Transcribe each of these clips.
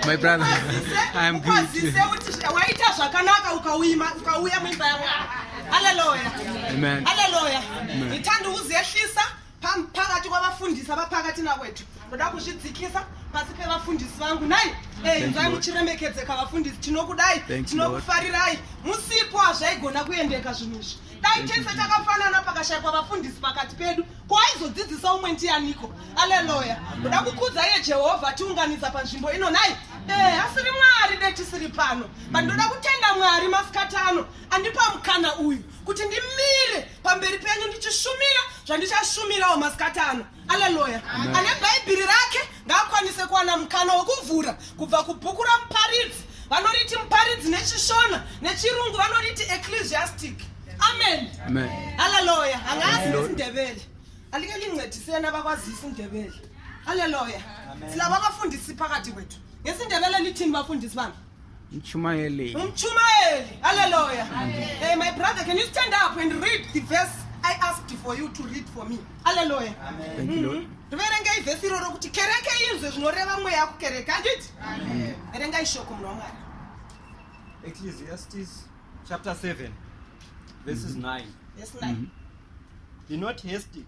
My brother, I am good. Amen. Hallelujah. Ngithanda ukuzehlisa phakathi kwabafundisi abaphakathi nakwethu. Ndoda kushizikisa pasi pebafundisi bangu nayi. Nzangu chiremekedze kabafundisi tinokudai, tinokufarirai. Musipho azvaigona kuendeka zvinizvi. Dai chese chakafanana pakashaya kwabafundisi pakati pedu. Kwaizodzidzisa umwe ndianiko. Hallelujah. Ndoda kukudza iye Jehovah tiunganidza panzvimbo ino nayi. Asiri Mwari detisiri pano. Ndoda kutenda Mwari masikati ano andipa mukana uyu kuti ndimire pamberi penyu ndichishumira zvandichashumirawo masikati ano. Hallelujah. Ane bhaibheri rake ngaakwanise kuwana mukana wokuvhura kubva kubhuku raMuparidzi. Vanoriti Muparidzi nechishona, nechirungu vanoriti Ecclesiastic. Amen. Amen. Hallelujah. Angazi isiNdebele. Alike lincediseni abakwazisa isiNdebele. Hallelujah. Silaba abafundisi phakathi kwethu. NgesiNdebele lithini bafundisi bami? Umchumayeli. Umchumayeli. Hallelujah. Hey, my brother, can you stand up and read the verse I asked for you to read for me? Hallelujah. Amen. Thank you, Lord. Ndiverenga ivhesi iroro kuti kereke inzwe zvinoreva mweya yakukereka anditi? Amen. Verenga ishoko munhu waMwari. Ecclesiastes chapter 7 verses 9. Yes, 9. Be not hasty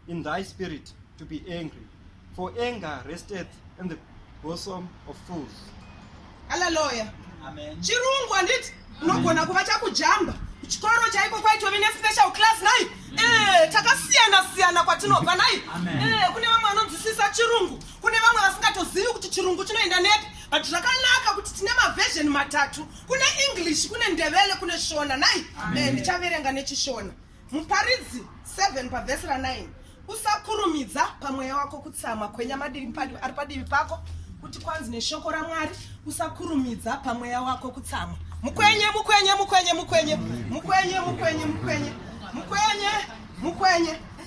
in thy spirit to be angry, for anger resteth in the bosom of fools. Hallelujah. Amen. Chirungu anditi? Unogona kuva chakujamba. Chikoro chaiko kwaitwa vine special class nayi. Takasiyana kwatinobva nayi. Kune vamwe vanonzwisisa chirungu. Kune vamwe vasingatozivi kuti chirungu chinoenda nepi. But zvakanaka kuti tine maversion matatu. Kune English, kune Ndebele, kune Shona nayi. Ndichaverenga nechishona. Muparidzi 7 pavhesi ra9. Usakurumidza pamweya wako kutsama kwenya madiri ari padivi pako kuti kwanzi neshoko raMwari usakurumidza pamweya wako kutsama. Mukwenye.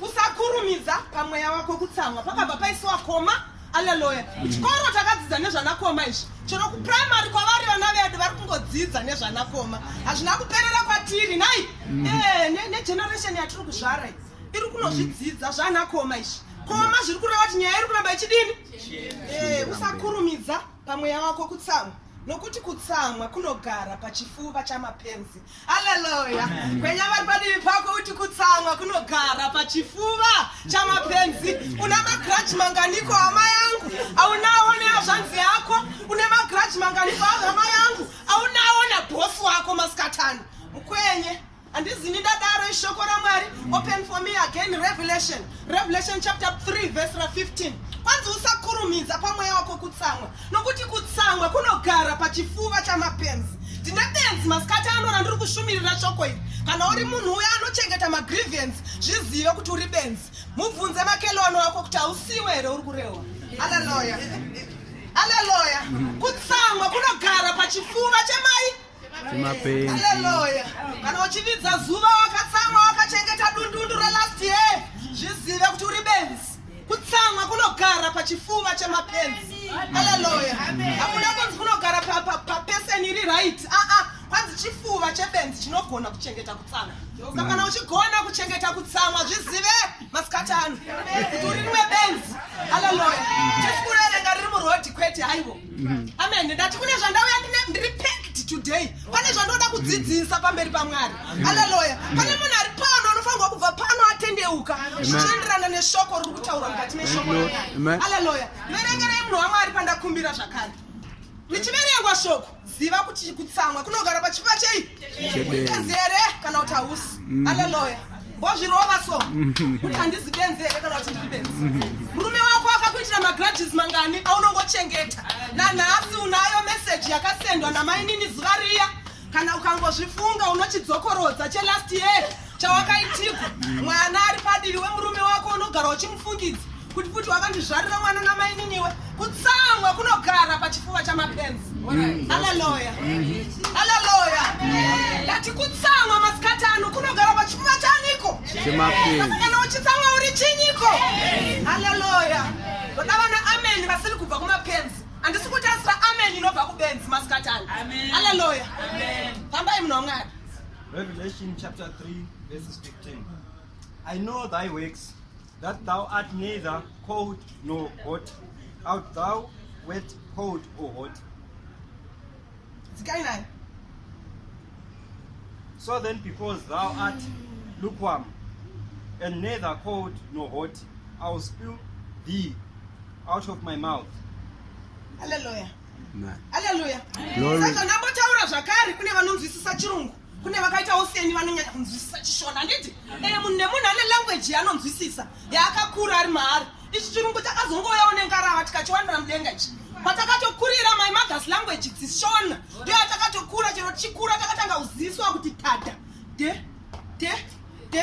Usakurumidza pamweya wako kutsama. Pakabva paisiwa koma. Hallelujah. Chikoro takadzidza nezvanakoma izvi. Chero kuprimary kwavari vana vedu vari kungodzidza nezvanakoma. Hazvina kuperera kwatiri nayi. Negeneration yatiri kuzvara iyi iri kunozvidzidza zvanakoma izvi. Koma zviri kureva kuti nyaya iri kuramba ichidini? Usakurumidza pamweya wako kutsamwa. Nokuti kutsamwa kunogara pachifuva chamapenzi. Hallelujah. Kwenya vari padivi pako kuti kutsamwa kunogara pachifuva chamapenzi. Una magrudge manganiko hama yangu aunawo neazvanzi yako. Une magrudge manganiko hama yangu aunawo nabosi wako masikatani. Mukwenye. Andizini ndadaro ishoko raMwari. Open for me again Revelation chapter 3 verse 15. Kwanzi usakurumidza pamweya wako kutsamwa. Nokuti kutsamwa kunogara pachifuva chamapenzi. Ndine benzi masikati ano randiri kushumirira shoko iri. Kana uri munhu uya anochengeta magrievance, zvizive kuti uri benzi. Mubvunze makelwano wako kuti hausiwe here uri kurehwa. Hallelujah. Hallelujah. Kutsamwa kunogara pachifuva chemai. Hallelujah. Kana uchividza zuva wakatsamwa wakachengeta dundundu relast year, zvizive kuti uri benzi. Kutsamwa kunogara pachifuva chemapenzi. Hallelujah. Hakuna kwanzi kunogara papeseni iri right. Kwanzi chifuva chebenzi chinogona kuchengeta kutsamwa. Kana uchigona kuchengeta kutsamwa zvizive masikati ano kuti uri benzi. Hallelujah. Tisikurerenga riri murodi kwete haiwo. Amen. Ndati kune zvandauya ndiri packed today. Pane zvandoda kudzidzisa pamberi paMwari. Hallelujah. Pane munhu ari pano anofanirwa kubva pano atendeuka zvichienderana neshoko riri kutaura mukati meshoko raMwari. Hallelujah. Verengerei munhu waMwari pandakumbira zvakare. Richiverengwa shoko ziva kuti kutsamwa kunogara pachifuva chei? Benzi here kana kuti hausi. Hallelujah. Mbozvirova so kuti handizi benzi here kana kuti ndiri benzi. Murume wako akakuitira magrudges mangani aunongochengeta. Nanhasi unayo message yakasendwa namainini zuva riya. Kana ukangozvifunga unochidzokorodza chelast year chawakaitirwa. Mwana ari padivi wemurume wako unogara uchimufungidza kuti futi wakandizvarira mwana namaininiwe. Kutsamwa kunogara pachifuva kuita mapenzi. Hallelujah. Hallelujah. Ngati kutsama masikatano kunogara pachipfuva chaniko. Kana uchitsama uri chinyiko. Hallelujah. Ndavana amen vasiri kubva kumapenzi. Handisi kutasira amen inobva kubenzi masikatano. Hallelujah. Fambai muna Mwari. Revelation chapter 3 verses 15. I know thy works, that thou art neither cold nor hot. Art thou wet, cold, or hot? So then, because thou art lukewarm, and neither cold nor hot, I will spew thee out of my mouth. Hallelujah. Amen. Hallelujah. Glory. Saka ndambotaura zvakare kune vanonzwisisa chirungu. Kune vakaita useni vanonyanya kunzwisisa chishona. Handiti? Munhu nemunhu ane language yaanonzwisisa. Yaakakura ari mahari. Ichi chirungu takazongoyawo nengarava tikachiwanira mudenga ichi. Patakatokurira my mother's language dzishona. Ndiyo takatokura chero chikura takatanga kuziviswa kuti tada.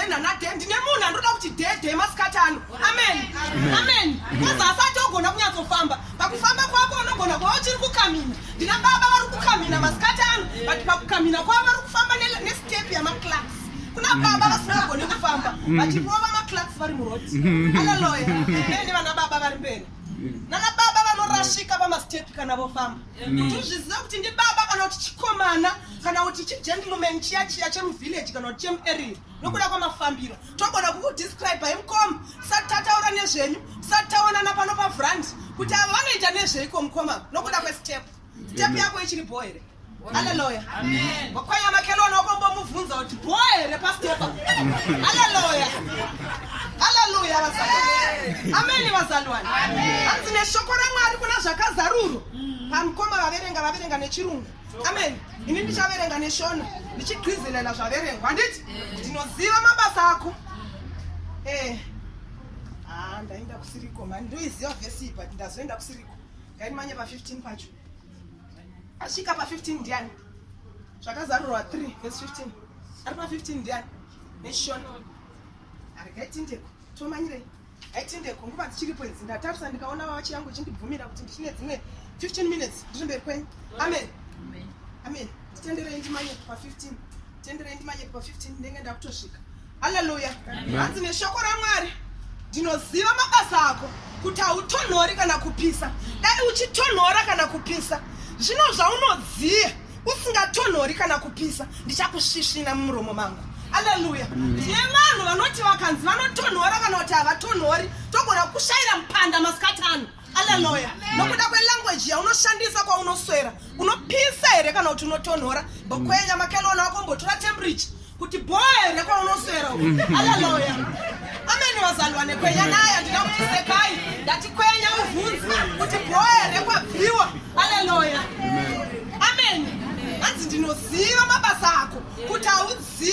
Nana ndine munhu anoda kuti de masikatano. Amen. Amen. Kaza asati ogona kunyatsofamba. Pakufamba kwako unogona kuva uchiri kukamina. Ndina baba vari kukamina masikatano. But pakukamina kwavo vari kufamba nestep yamaclass. Kuna baba vasingagoni kufamba. Vachivova maclass vari muroti. Hallelujah. Ndi vana baba vari mberi. Nana baba vanorashika pamastep kana vofamba. Tuzviziva kuti ndi baba kana kuti chikomana kana kuti chigentleman chiya chemuvillage kana kuti chemuarea. Nokuda kwamafambiro togona kukudescribe himukoma tisati tataura nezvenyu tisati taonana pano pavrandi kuti ava vanoita nezveiko mukoma nokuda kwestep yako ichiri bho here. Hallelujah. Wakwanya makelona wakombomubvunza kuti bho here pastepa. Hallelujah. Hallelujah vazalwane. Amen vazalwane. Hanzi neshoko raMwari kuna zvakazaruro pamukoma vaverenga nechirungu. Amen. Ini ndichaverenga neshona ndichigwizelela zvaverengwa. Handiti ndinoziva mabasa ako. Ndaenda kusiriko mani ndoiziva vhesi iyi but ndazoenda kusiriko. Ngaimanye pa15 pacho. Asvika pa15 ndiani? Zvakazarurwa 3 verse 15. Ari pa15 ndiani? Neshona. Arikaitindeko. Tomanyire. Aitindeko nguva dzichiripo idzi ndatarisa ndikaona vava chiyangu chindibvumira kuti ndichine dzimwe 15 minutes ndiri mberi kwenyu. Amen. Amen. Tenderei ndimanye pa15. Tenderei ndimanye pa15 ndenge ndakutosvika. Hallelujah. Hanzi neshoko raMwari ndinoziva mabasa ako kuti hautonhori kana kupisa. Dai uchitonhora kana kupisa. Zvino zvaunodziya usingatonhori kana kupisa ndichakusvisvina mumuromo mangu. Hallelujah. Ndine vanhu vanoti vakanzi vanotonhora kana kuti havatonhori togona kushayira mupanda masikatano. Hallelujah. Nokuda kwelanguage yaunoshandisa kwaunoswera unopisa here kana kuti unotonhora bokwenya makelona wako mbotora temperature kuti bho here kwaunoswera. Hallelujah. Amen vazalwane. Kwenya naye ndina kuti sekai ndati kwenya uvhunzi kuti bho here kwabviwa. Hallelujah. Amen. Hanzi ndinoziva mabasa ako kuti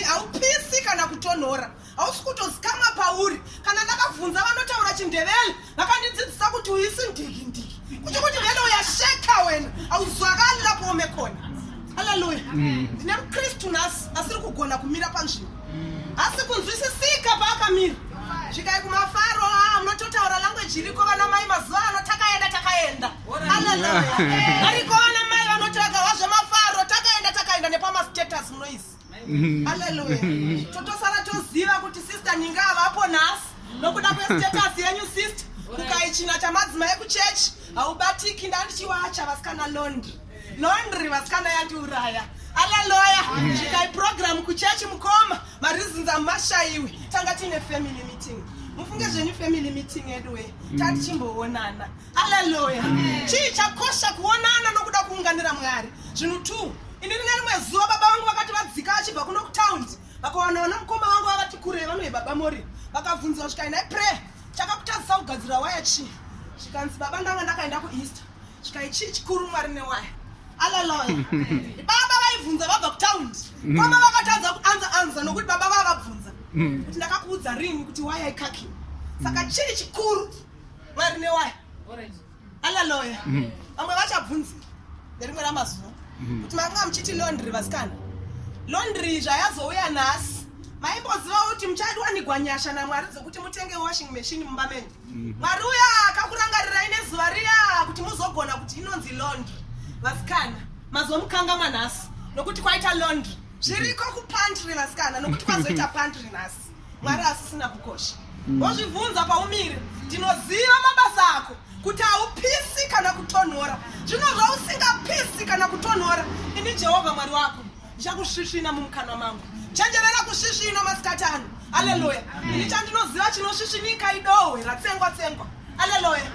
haupisi kana kutonhora. Hausi kutozikama pauri kana ndakabvunza vanotaura chindevele vakandidzidzisa kuti uisi ndiki kuti vele uyasheka wena hauzwakali lapo umekona. Hallelujah. Ndine mukristu nhasi asiri kugona kumira panzvimbo asi kunzwisisika paakamira. Svikai kumafaro munototaura language iriko vana mai mazuva ano takaenda. Hallelujah. Ariko vana mai vanotaura zvemafaro takaenda nepamastatus munoisi. Hallelujah. Totosara toziva kuti sister ninga avapo nhasi nokuda kwestatus yenyu sister kukaichina chamadzimai ekuchechi haubatiki. Ndandichiwacha vasikana laundry vasikana yandiuraya. Hallelujah. Svikai program kuchechi mukoma mareasons amashayiwi tanga tine family meeting. Mufunge zvenyu family meeting yedu we tati chimboonana. Hallelujah. Chii chakosha kuonana nokuda kuunganira Mwari. Zvinhu 2 ini rine rimwe zuva baba vangu vakati vadzika vachibva kuno kutaundi vakawana mukoma vangu vakati kure vanoye baba mori vakabvunzwa svikai nai pray chakakutadzisa kugadzira waya chii. Zvikanzi baba ndanga ndakaenda kueaster. Svikai chii chikuru Mwari newaya. Hallelujah. Baba vaibvunza vabva kutaundi koma vakatadza kuanza nokuti baba vakabvunza kuti ndakakuudza rini kuti waya ikakiwa. Saka chii chikuru Mwari newaya. Hallelujah. Vamwe vachabvunzira nerimwe ramazuva kuti manga muchiti laundry vasikana. Laundry zvayazouya nhasi maimboziva kuti muchadiwanigwa nyasha naMwari dzokuti mutenge washing machine mumba menyu. Mwari uya akakurangarirai nezuva riya kuti muzogona kuti inonzi laundry. vasikana mazomukanga manhasi nokuti kwaita laundry zviriko kupantry vasikana nokuti kwazoita pantry nhasi Mwari asisina kukosha wozvibvunza paumiri ndinoziva mabasa ako kuti haupisi kana kutonhora zvino zvausingapisi kana kutonhora ini Jehovha Mwari wako ndichakusvisvina mumukanwa mangu chenjerera kusvisvina masikati ano haleluya ini chandinoziva chinosvisvinika idohwe ratsengwa-tsengwa haleluya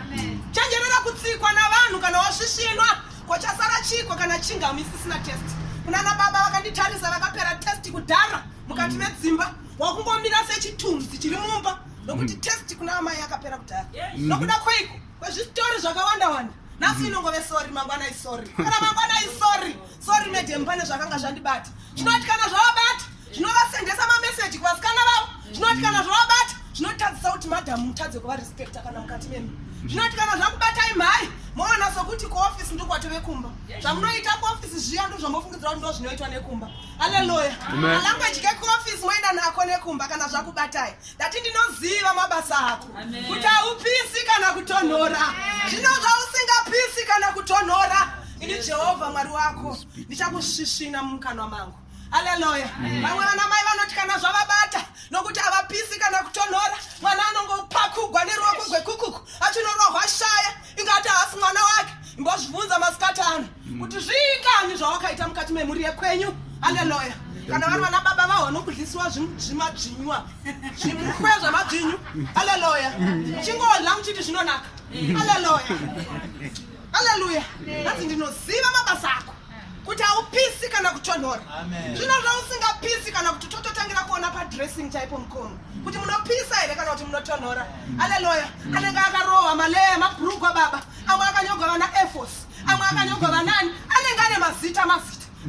chenjerera kutsikwa navanhu kana wasvisvinwa kochasara chiko kana chingamu isisina test kunana baba vakanditarisa vakapera testi kudhara mukati medzimba wakungomira sechitunzi chiri mumba nokuti testi kuna amai akapera kudhara nokuda kweiko kwezvitori zvakawanda-wanda nhasi inongove sori mangwana isori kana mangwana isori sori medhem pane zvakanga zvandibata zvinoti kana zvavabata zvinovasendesa mameseji kuvasikana vavo zvinoti kana zvavabata zvinotadzisa kuti madhamu mutadze kuvarespekta kana mukati memi zvinoti kana zvakubatai mhai moona sokuti kuofisi ndokwatove kumba zvamunoita kuofisi zviya ndo zvamofungidzira kuti ndo zvinoitwa nekumba haleluya malangweji kekuofisi moenda nako nekumba kana zvakubatai ndati ndinoziva mabasa ako kuti haupisi kana kutonhora zvino zvausingapisi kana kutonhora ini Jehovha Mwari wako ndichakusvisvina mumukanwa mangu haleluya vamwe vana mai vanoti kana zvavabata nokuti havapisi kana kutonhora mwana anongopakugwa neruoko rwekukuku achinorohwa shaya ingati haasi mwana wake imbozvibvunza masikati ano kuti zviikani zvawakaita mukati memhuri yekwenyu haleluya kana vari vana baba vahwa nokudlisiwa zvimadzvinywa zvimukwe zvamadzvinyu haleluya chingodla muchiti zvinonaka haleluya haleluya nati ndinoziva mabasa ako kuti haupisi kana kutonhora zvino zvausingapisi kana kuti tototangira kuona padressing type mukono kuti munopisa here kana kuti munotonhora haleluya anenge akarohwa maleya mabhurugwa baba amwe akanyogwa vana airforce amwe akanyogwa vanani anenge ane mazita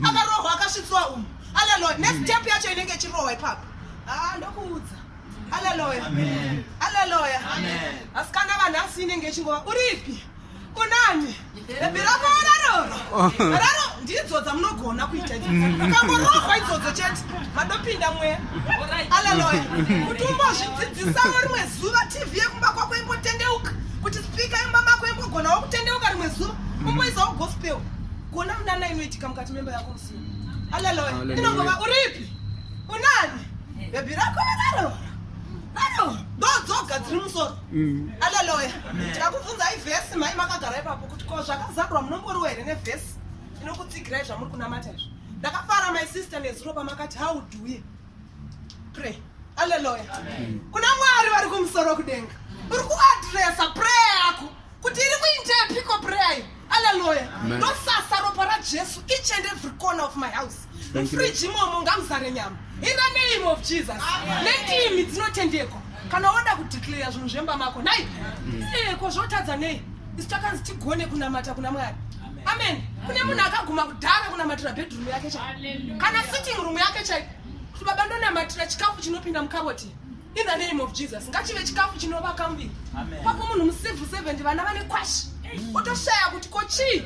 akarohwa akasvitswa umu haleluya nestep yacho inenge ichirohwa ipapo ndokuudza haleluya haleluya asikana vanhasi inenge ichingova uripi unani ebirako raro ndidzo dzamunogona kuita ukangorohwa idzodzo chete madopinda mweya haleluya kuti umbozvidzidzisawo rimwe zuva tv yekumba kwako imbotendeuka kuti spika imba mako imbogonawo kutendeuka rimwe zuva umboizawo gospel kuona munana inoitika mukati memba yako musiwo haleluya inongova uripi unani ebirako raro ndodzoga dziri musoro haleluya tikakubvunza ivhesi mai makagara ipapo kuti ko zvakazarwa munomboriwa here nevhesi inokutsigirai zvamuri kunamata izvo ndakafara my sister nezuro pamakati how do we pray haleluya kuna Mwari vari kumusoro kudenga uri kuadresa prayer yako kuti iri kuindepiko prayer iyo haleluya ndosasa ropa raJesu each and every corner of my house mufriji imomo ngamuzare nyama in the name of Jesus nendimi dzinotendekwa kana woda kudeclare zvinhu zvemba mako nai ko zvotadza nei isu takanzi tigone kunamata kuna Mwari amen kune munhu akaguma kudhara kunamatira bedroom yake chai kana sitting room yake chai kuti baba ndonamatira chikafu chinopinda mukaboti in the name of Jesus ngachive chikafu chinovaka muviri papo munhu musivhu 7 vana vane kwashi otoshaya kuti kochii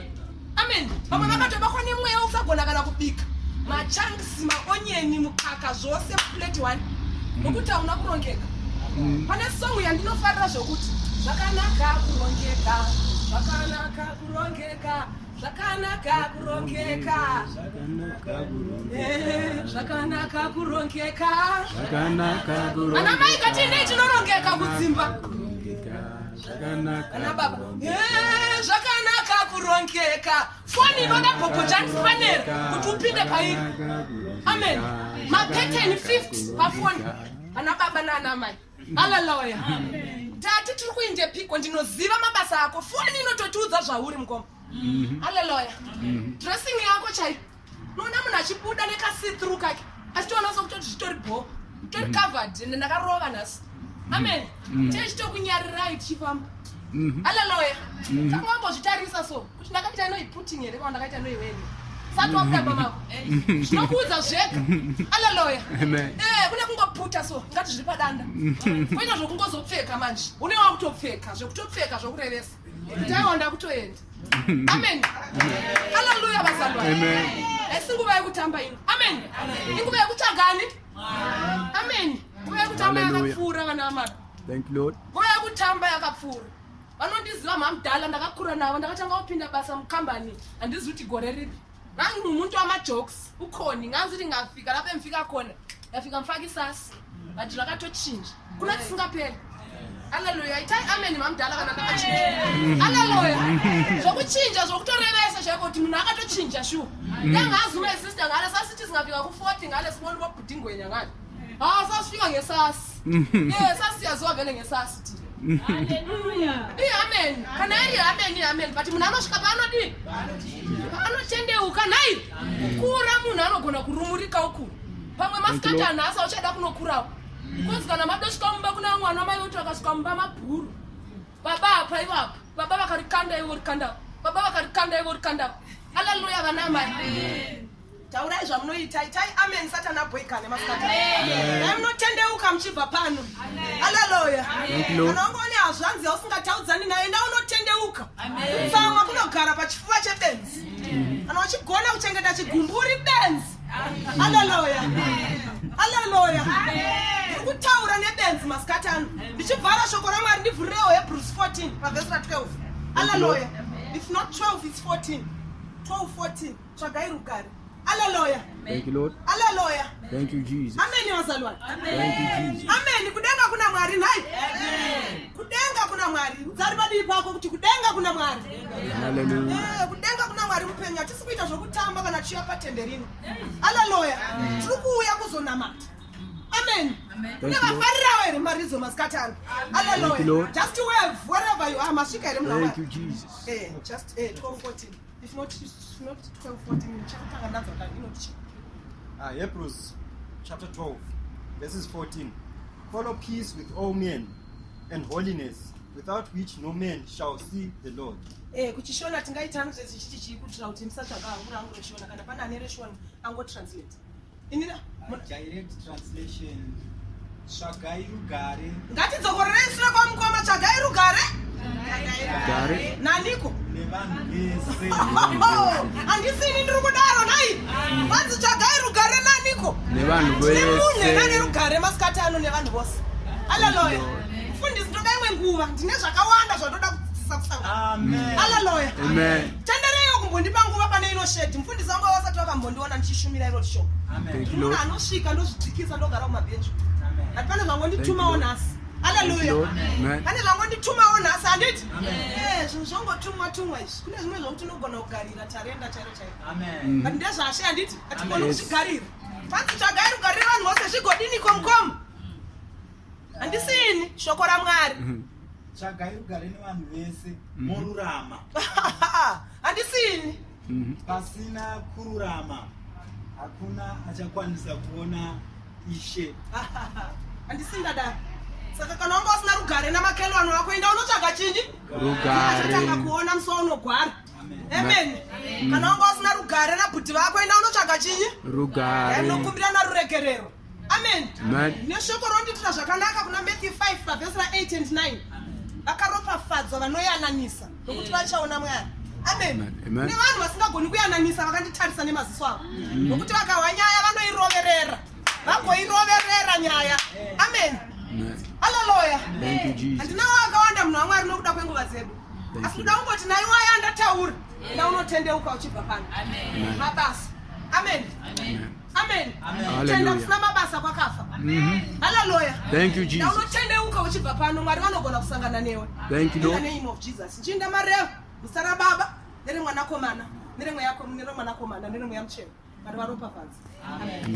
amen vamwe vakatobakwa nemweya usagona kana kubika machangisi maonyeni mukaka zvose plate 1 nokuti hauna kurongeka pane songo yandinofarira zvokuti zvakanaka kurongeka zvakanaka kurongeka zvakanaka kurongeka zvakanaka kurongeka ana mai kati ndei tinorongeka kudzimba ana baba zvakanaka kurongeka foni inoda bhobhojanifanera kuti upinde pairi amen mapeteni 50 pafoni ana baba naana mai haleluya tati tiri kuindepiko ndinoziva mabasa ako foni inototiudza zvauri mukoma haleluya dressing yako chai noona munhu achibuda nekasithrough kake achitoona sokutoti zvitori bho tori covered ende ndakarova nhasi amen tichitokunyarirai tichifamba haleluya saka wambozvitarisa so kuti ndakaita noiputing here kana ndakaita noiweri sati wakudamba mako zvinokuudza zvega haleluya kune kungoputa so ngati zviri padanda koita zvokungozopfeka manje une wakutopfeka zvokutopfeka zvokurevesa taiwa ndakutoenda amen haleluya bazalwa singuva yekutamba ino amen inguva yekutsvagani amen nguva yekutamba yakapfuura vana vamaka Thank you, Lord. nguva yekutamba yakapfuura vanondiziva mamudala ndakakura navo ndakatanga kupinda basa mukambani handizi kuti gore ripi nganzi mumuntu wamajokes ukhoni nganzi kuti ngafika lapho emfika khona ndafika mfaka isasi but zvakatochinja kuna tisingaperi. Hallelujah. Itai amen mamudala kana ndakachinja. Hallelujah. Zvokuchinja zvokutorevesa chaiko kuti munhu akatochinja shuwa. Ndangazi my sister ngale sasithi singafika ku40 ngale sibona ubudingwenya ngale. Sasifika ngesasi. Sasi siyaziwa vele ngesasi thina. Hallelujah. Amen. Kana amen but munhu anosvika paanodini? Anotendeuka nayi. Kukura munhu anogona kurumurika ukuru. Pamwe masikati anhasi auchada kunokurawo. Kunzi kana madosvika mumba kuna mwana wamai kuti akasvika mumba mabhuru. Baba apa ivapo. Baba vakarikanda ivo rikanda. Baba vakarikanda ivo rikanda. Hallelujah vana mai. Taurai zvamunoita. Itai amen Satana boyikane masikati. Munotendeuka muchibva pano. Hallelujah. Kana ungoni hazvanzi usingataudzani naye enda unotendeuka. Tsamwa kunogara pachifuva chebenzi. Kana uchigona kuchengeta chigumburi benzi. Hallelujah. Hallelujah. Kutaura nebenzi masikati ano. Ndichivhara shoko raMwari ndivhurewo Hebrews 14 pavhesi ra12. Hallelujah. If not 12 it's 14. 12:14. Tsvagai rugare. Hallelujah. Thank you, Lord. Hallelujah. Thank you, Jesus. Amen wazalwane. Thank you, Jesus. Amen. Kudenga kuna Mwari nayi. Amen. Kudenga kuna Mwari. Udzari padivi pako kuti kudenga kuna Mwari. Hallelujah. Kudenga kuna Mwari mupenya tisikuita zvokutamba kana chiya patenderino. Hallelujah. Tiri kuuya kuzonamata. Amen. Nevafarira here marizo masikati ano. Hallelujah. Just to wave wherever you are masvika here muna Mwari. Thank you, Jesus. Just 12:14. If not 12:14 chakutanga nadzo ndinotichi. Hebrews chapter 12 verses 14. Follow peace with all men and holiness, without which no man shall see the Lord. Kuchishona tingaita nzezi chichi chikutira kuti musatsvaga angura angoreshona kana pana ane reshona angotranslate. Inina direct translation. Tsvagai rugare. Ngatidzokorerei sure kwamukoma tsvagai rugare. Rugare. Naniko. Nevanhu vese. Handisini ndiri kudaro nayi. Vanzi tsvagai rugare naniko. Nevanhu vese. Nemunhu nane rugare masikati ano nevanhu vose. Hallelujah. Mufundisi ndoda imwe nguva ndine zvakawanda zvandoda kudzidzisa kusangana. Amen. Hallelujah. Amen. Tendereiwo kumbondipa nguva pane ino shedi. Mufundisi wangu wasati wakambondiona ndichishumira iro shoko. Amen. Munhu anosvika ndozvidzikisa ndogara kumabhenji. Hapana zvangonditumawo nhasi. Hallelujah. Pane zvangonditumawo nhasi handiti? Zvinhu zvongotumwa izvi. Kune zvimwe zvokuti unogona kugarira tarenda chairo chairo. Amen. But ndezvashe handiti? Hatigoni kuzvigarira. Panzi tsvagai rugare vanhu vose zvigodiniko mukoma. Handisini shoko raMwari. Tsvagai rugare nevanhu vese morurama. Handisini. Pasina kururama hakuna achakwanisa kuona Ishe. Handisingada. Saka kana wanga usina rugare namakelwani wako enda unotsvaga chinji? Rugare. Achatanga kuona musi waunogwara. Amen. Kana wanga usina rugare nabhuti vako enda unotsvaga chinyi? Rugare. Munokumbira naruregerero. Amen. Amen. Neshoko ronditira zvakanaka kuna Matthew 5 pavhesi ra8 and 9. Vakaropafadzwa vanoyananisa nokuti vachaona Mwari. Amen. Nevanhu vasingagoni kuyananisa vakanditarisa nemaziso avo. Nokuti vakahwa nyaya vanoiroverera. Vagoiroverera nyaya. Amen. Hallelujah. Thank you, Jesus. Handinawo akawanda munhu waMwari nokuda kwenguva dzedu. Asi kuda kungoti nayi waya ndataura. Na unotendeuka uchibva pano. Mabasa. Amen. Amen. Tenda kusina mabasa kwakafa. Hallelujah. Thank you, Jesus. Na unotendeuka uchibva pano Mwari vanogona kusangana newe. Thank you, Lord. In the name of Jesus. Nchinda mareo. Musara baba. Nere mwanakomana. Nere mwanakomana. Nere mweya mchero. Vanhu varopafadza. Amen.